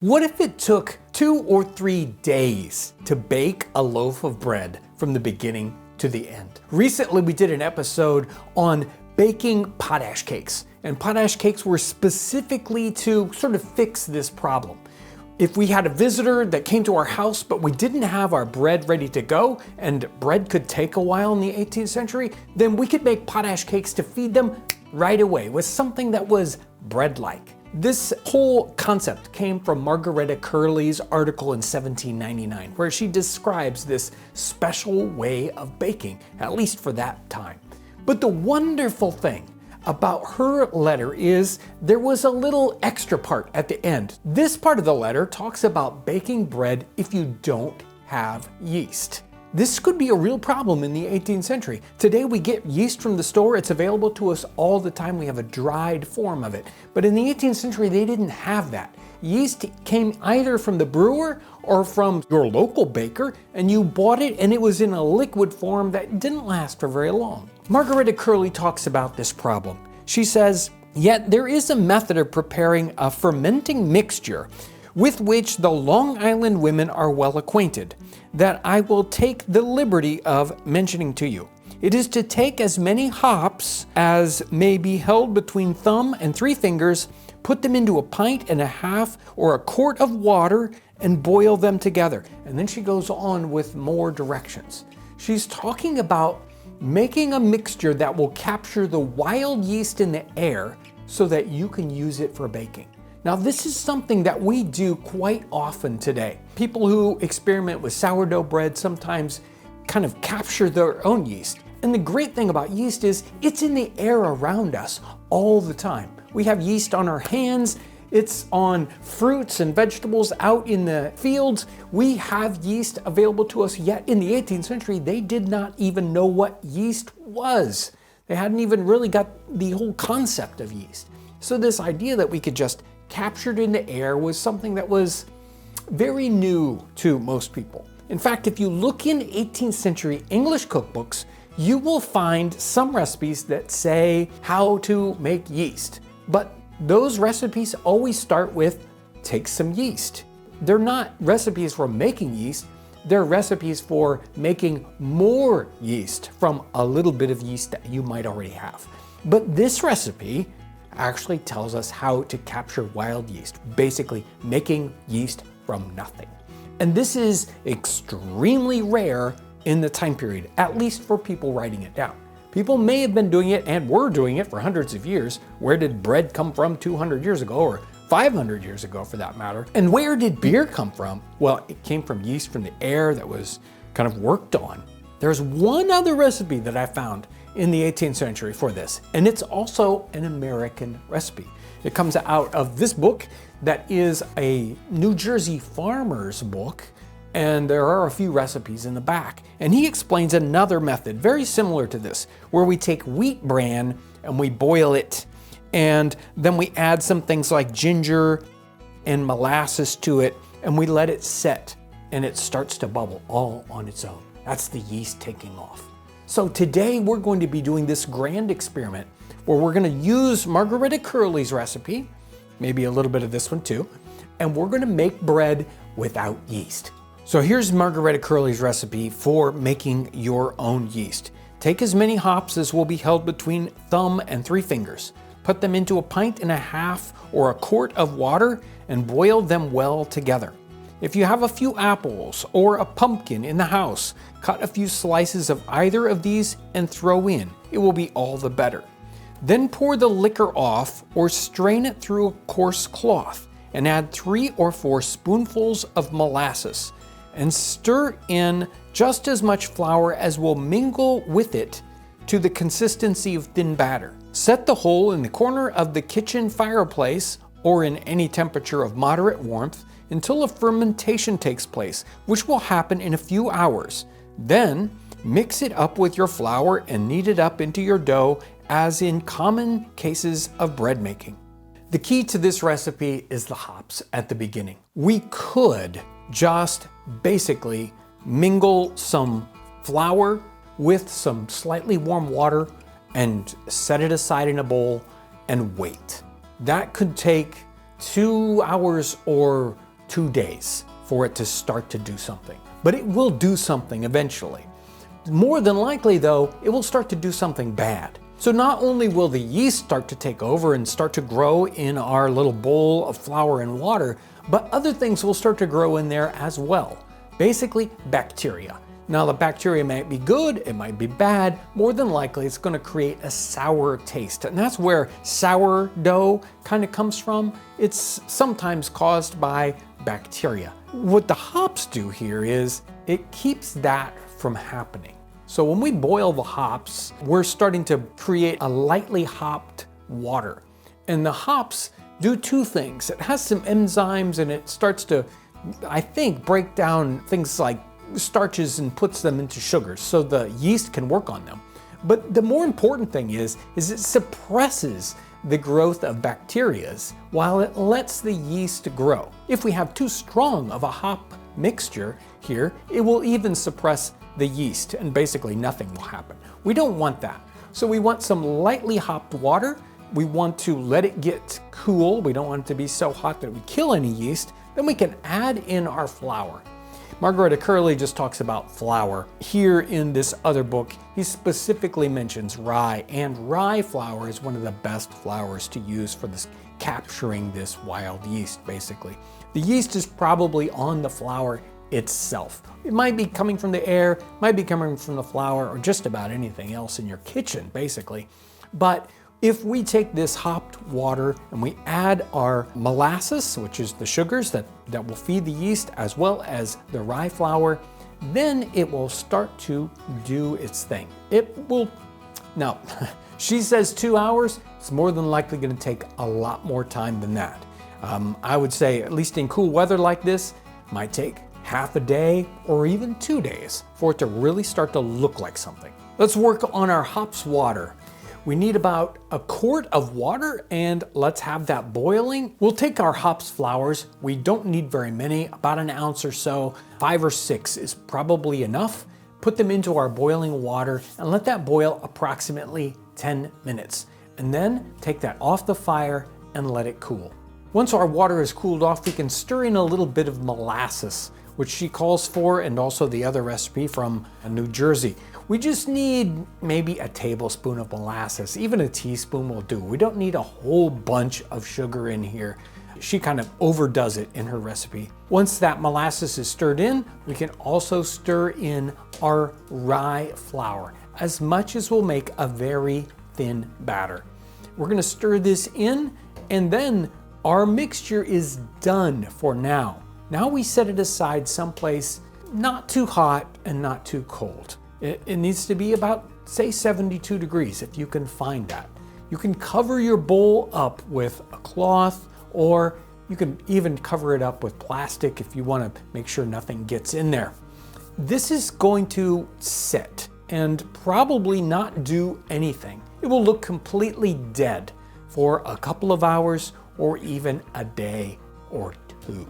What if it took 2 or 3 days to bake a loaf of bread from the beginning to the end? Recently, we did an episode on baking potash cakes, and potash cakes were specifically to sort of fix this problem. If we had a visitor that came to our house, but we didn't have our bread ready to go, and bread could take a while in the 18th century, then we could make potash cakes to feed them right away with something that was bread-like. This whole concept came from Margaretta Curley's article in 1799, where she describes this special way of baking, at least for that time. But the wonderful thing about her letter is there was a little extra part at the end. This part of the letter talks about baking bread if you don't have yeast. This could be a real problem in the 18th century. Today we get yeast from the store, it's available to us all the time, we have a dried form of it. But in the 18th century they didn't have that. Yeast came either from the brewer or from your local baker, and you bought it and it was in a liquid form that didn't last for very long. Margaretta Curley talks about this problem. She says, "Yet there is a method of preparing a fermenting mixture with which the Long Island women are well acquainted, that I will take the liberty of mentioning to you. It is to take as many hops as may be held between thumb and 3 fingers, put them into a pint and a half or a quart of water, and boil them together." And then she goes on with more directions. She's talking about making a mixture that will capture the wild yeast in the air so that you can use it for baking. Now, this is something that we do quite often today. People who experiment with sourdough bread sometimes kind of capture their own yeast. And the great thing about yeast is it's in the air around us all the time. We have yeast on our hands, it's on fruits and vegetables out in the fields. We have yeast available to us, yet in the 18th century, they did not even know what yeast was. They hadn't even really got the whole concept of yeast. So this idea that we could just capture it in the air was something that was very new to most people. In fact, if you look in 18th century English cookbooks, you will find some recipes that say how to make yeast. But those recipes always start with take some yeast. They're not recipes for making yeast, they're recipes for making more yeast from a little bit of yeast that you might already have. But this recipe actually tells us how to capture wild yeast, basically making yeast from nothing. And this is extremely rare in the time period, at least for people writing it down. People may have been doing it and were doing it for hundreds of years. Where did bread come from 200 years ago, or 500 years ago for that matter? And where did beer come from? Well, it came from yeast from the air that was kind of worked on. There's one other recipe that I found in the 18th century for this, and it's also an American recipe. It comes out of this book that is a New Jersey farmer's book, and there are a few recipes in the back. And he explains another method very similar to this, where we take wheat bran and we boil it, and then we add some things like ginger and molasses to it, and we let it set, and it starts to bubble all on its own. That's the yeast taking off. So today we're going to be doing this grand experiment where we're going to use Margaretta Curley's recipe, maybe a little bit of this one too, and we're going to make bread without yeast. So here's Margaretta Curley's recipe for making your own yeast. Take as many hops as will be held between thumb and 3 fingers. Put them into a pint and a half or a quart of water and boil them well together. If you have a few apples or a pumpkin in the house, cut a few slices of either of these and throw in. It will be all the better. Then pour the liquor off or strain it through a coarse cloth and add 3 or 4 spoonfuls of molasses and stir in just as much flour as will mingle with it to the consistency of thin batter. Set the whole in the corner of the kitchen fireplace or in any temperature of moderate warmth until a fermentation takes place, which will happen in a few hours. Then mix it up with your flour and knead it up into your dough as in common cases of bread making. The key to this recipe is the hops at the beginning. We could just basically mingle some flour with some slightly warm water and set it aside in a bowl and wait. That could take 2 hours or 2 days for it to start to do something. But it will do something eventually. More than likely though, it will start to do something bad. So not only will the yeast start to take over and start to grow in our little bowl of flour and water, but other things will start to grow in there as well. Basically, bacteria. Now the bacteria might be good, it might be bad. More than likely it's going to create a sour taste. And that's where sourdough kind of comes from. It's sometimes caused by bacteria. What the hops do here is it keeps that from happening. So when we boil the hops, we're starting to create a lightly hopped water. And the hops do two things. It has some enzymes and it starts to, I think, break down things like starches and puts them into sugars so the yeast can work on them. But the more important thing is it suppresses the growth of bacteria while it lets the yeast grow. If we have too strong of a hop mixture here, it will even suppress the yeast and basically nothing will happen. We don't want that. So we want some lightly hopped water. We want to let it get cool. We don't want it to be so hot that we kill any yeast. Then we can add in our flour. Margaretta Curley just talks about flour. Here in this other book, he specifically mentions rye, and rye flour is one of the best flours to use for this, capturing this wild yeast, basically. The yeast is probably on the flour itself. It might be coming from the air, might be coming from the flour, or just about anything else in your kitchen, basically. But if we take this hopped water and we add our molasses, which is the sugars that will feed the yeast, as well as the rye flour, then it will start to do its thing. It will, now, she says 2 hours. It's more than likely going to take a lot more time than that. I would say, at least in cool weather like this, might take half a day or even 2 days for it to really start to look like something. Let's work on our hops water. We need about a quart of water and let's have that boiling. We'll take our hops flours. We don't need very many, about an ounce or so. 5 or 6 is probably enough. Put them into our boiling water and let that boil approximately 10 minutes. And then take that off the fire and let it cool. Once our water is cooled off, we can stir in a little bit of molasses, which she calls for, and also the other recipe from New Jersey. We just need maybe a tablespoon of molasses. Even a teaspoon will do. We don't need a whole bunch of sugar in here. She kind of overdoes it in her recipe. Once that molasses is stirred in, we can also stir in our rye flour, as much as will make a very thin batter. We're gonna stir this in, and then our mixture is done for now. Now we set it aside someplace not too hot and not too cold. It needs to be about, say, 72 degrees if you can find that. You can cover your bowl up with a cloth, or you can even cover it up with plastic if you want to make sure nothing gets in there. This is going to sit and probably not do anything. It will look completely dead for a couple of hours or even a day or two.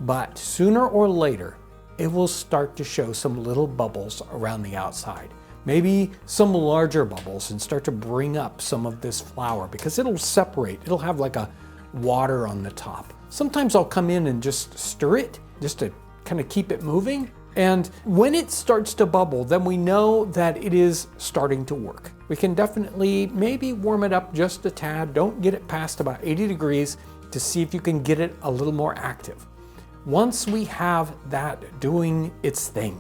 But sooner or later, it will start to show some little bubbles around the outside. Maybe some larger bubbles, and start to bring up some of this flour, because it'll separate. It'll have like a water on the top. Sometimes I'll come in and just stir it, just to kind of keep it moving. And when it starts to bubble, then we know that it is starting to work. We can definitely maybe warm it up just a tad. Don't get it past about 80 degrees to see if you can get it a little more active. Once we have that doing its thing,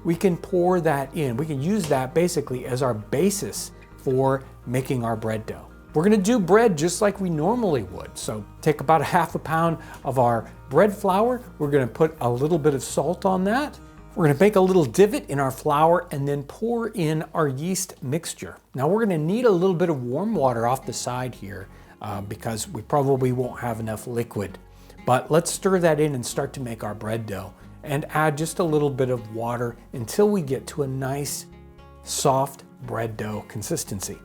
we can pour that in. We can use that basically as our basis for making our bread dough. We're gonna do bread just like we normally would. So take about a half a pound of our bread flour. We're gonna put a little bit of salt on that. We're gonna make a little divot in our flour and then pour in our yeast mixture. Now we're gonna need a little bit of warm water off the side here because we probably won't have enough liquid. But let's stir that in and start to make our bread dough, and add just a little bit of water until we get to a nice soft bread dough consistency.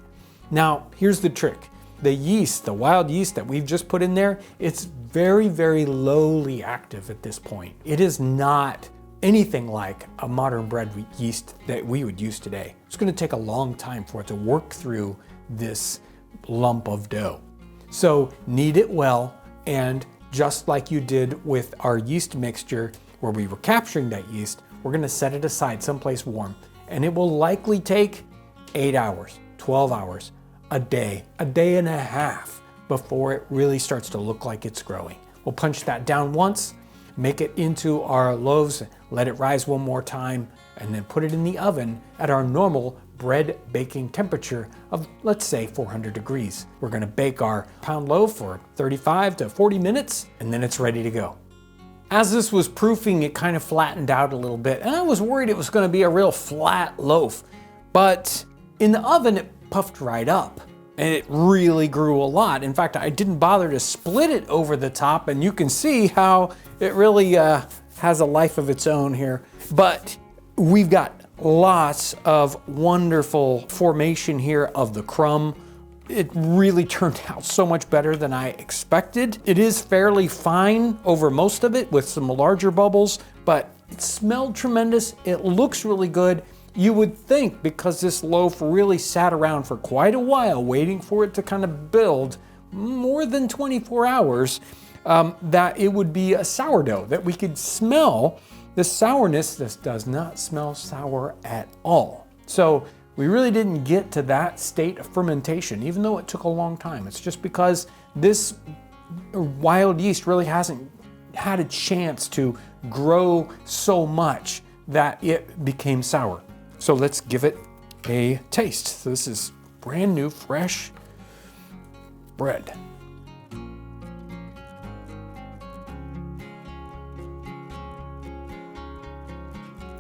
Now, here's the trick. The yeast, the wild yeast that we've just put in there, it's very, very lowly active at this point. It is not anything like a modern bread yeast that we would use today. It's gonna take a long time for it to work through this lump of dough. So knead it well and just like you did with our yeast mixture where we were capturing that yeast, we're gonna set it aside someplace warm, and it will likely take 8 hours, 12 hours, a day and a half before it really starts to look like it's growing. We'll punch that down once, make it into our loaves, let it rise one more time, and then put it in the oven at our normal bread baking temperature of, let's say, 400 degrees. We're gonna bake our pound loaf for 35 to 40 minutes, and then it's ready to go. As this was proofing, it kind of flattened out a little bit, and I was worried it was gonna be a real flat loaf, but in the oven, it puffed right up, and it really grew a lot. In fact, I didn't bother to split it over the top, and you can see how it really has a life of its own here. But we've got lots of wonderful formation here of the crumb. It really turned out so much better than I expected. It is fairly fine over most of it with some larger bubbles, but it smelled tremendous. It looks really good. You would think, because this loaf really sat around for quite a while waiting for it to kind of build, more than 24 hours, that it would be a sourdough, that we could smell the sourness. This does not smell sour at all. So we really didn't get to that state of fermentation, even though it took a long time. It's just because this wild yeast really hasn't had a chance to grow so much that it became sour. So let's give it a taste. So this is brand new, fresh bread.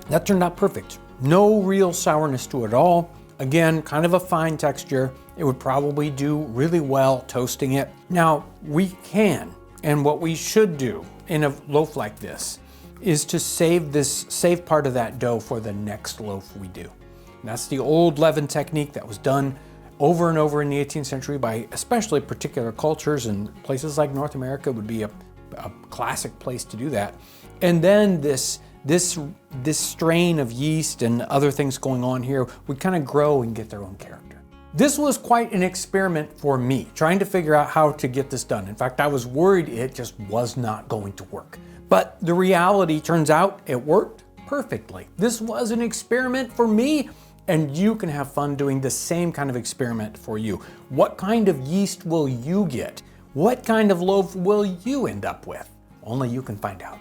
That turned out perfect. No real sourness to it at all. Again, kind of a fine texture. It would probably do really well toasting it. Now, we can, and what we should do in a loaf like this is to save part of that dough for the next loaf we do. And that's the old leaven technique that was done over and over in the 18th century by especially particular cultures, and places like North America would be a classic place to do that. And then this strain of yeast and other things going on here would kind of grow and get their own character. This was quite an experiment for me, trying to figure out how to get this done. In fact, I was worried it just was not going to work. But the reality turns out it worked perfectly. This was an experiment for me, and you can have fun doing the same kind of experiment for you. What kind of yeast will you get? What kind of loaf will you end up with? Only you can find out.